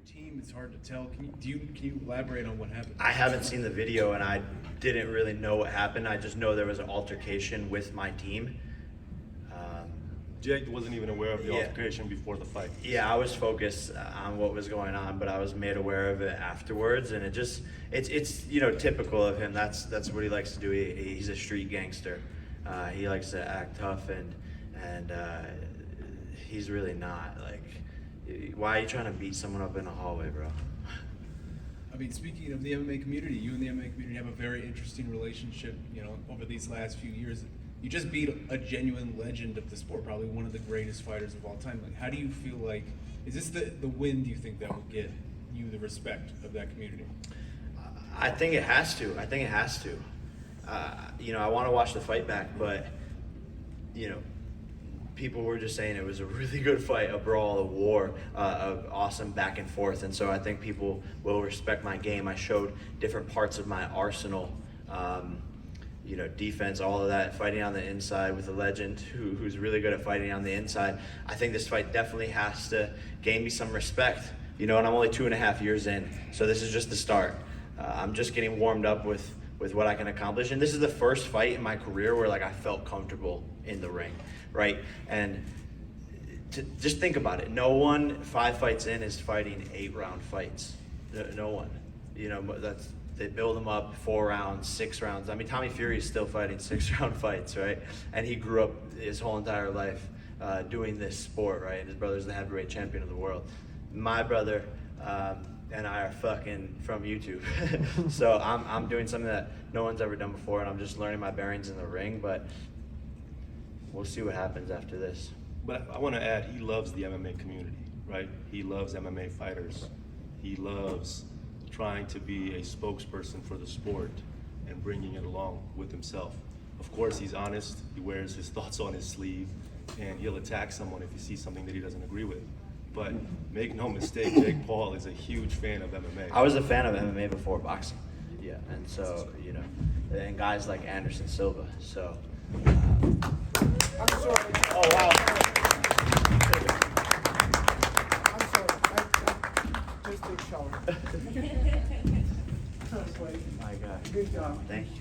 team. It's hard to tell. Can you elaborate on what happened? I haven't seen the video, and I didn't really know what happened. I just know there was an altercation with my team. Jake wasn't even aware of the altercation before the fight. Yeah, I was focused on what was going on, but I was made aware of it afterwards, and it's typical of him. That's what he likes to do. He's a street gangster. He likes to act tough, and he's really not. Like, why are you trying to beat someone up in a hallway, bro? I mean, speaking of the MMA community, you and the MMA community have a very interesting relationship. Over these last few years. You just beat a genuine legend of the sport, probably one of the greatest fighters of all time. Like, how do you feel like, is this the win, do you think, that will get you the respect of that community? I think it has to. I want to watch the fight back, but, people were just saying it was a really good fight, a brawl, a war, awesome back and forth. And so I think people will respect my game. I showed different parts of my arsenal. Defense, all of that, fighting on the inside with a legend who's really good at fighting on the inside. I think this fight definitely has to gain me some respect. And I'm only 2.5 years in, so this is just the start. I'm just getting warmed up with what I can accomplish. And this is the first fight in my career where I felt comfortable in the ring, right? And just think about it. No one 5 fights in is fighting 8-round fights. No one. They build them up 4 rounds, 6 rounds. I mean, Tommy Fury is still fighting 6-round fights, right? And he grew up his whole entire life doing this sport, right? And his brother's the heavyweight champion of the world. My brother and I are fucking from YouTube. So I'm doing something that no one's ever done before, and I'm just learning my bearings in the ring, but we'll see what happens after this. But I want to add, he loves the MMA community, right? He loves MMA fighters. He loves trying to be a spokesperson for the sport and bringing it along with himself. Of course, he's honest. He wears his thoughts on his sleeve, and he'll attack someone if he sees something that he doesn't agree with. But make no mistake, Jake Paul is a huge fan of MMA. I was a fan of MMA before boxing. Yeah, and so, and guys like Anderson Silva. So, I'm sorry. Oh, wow. I'm sorry. I just take a shower. My God. Good job. Thank you.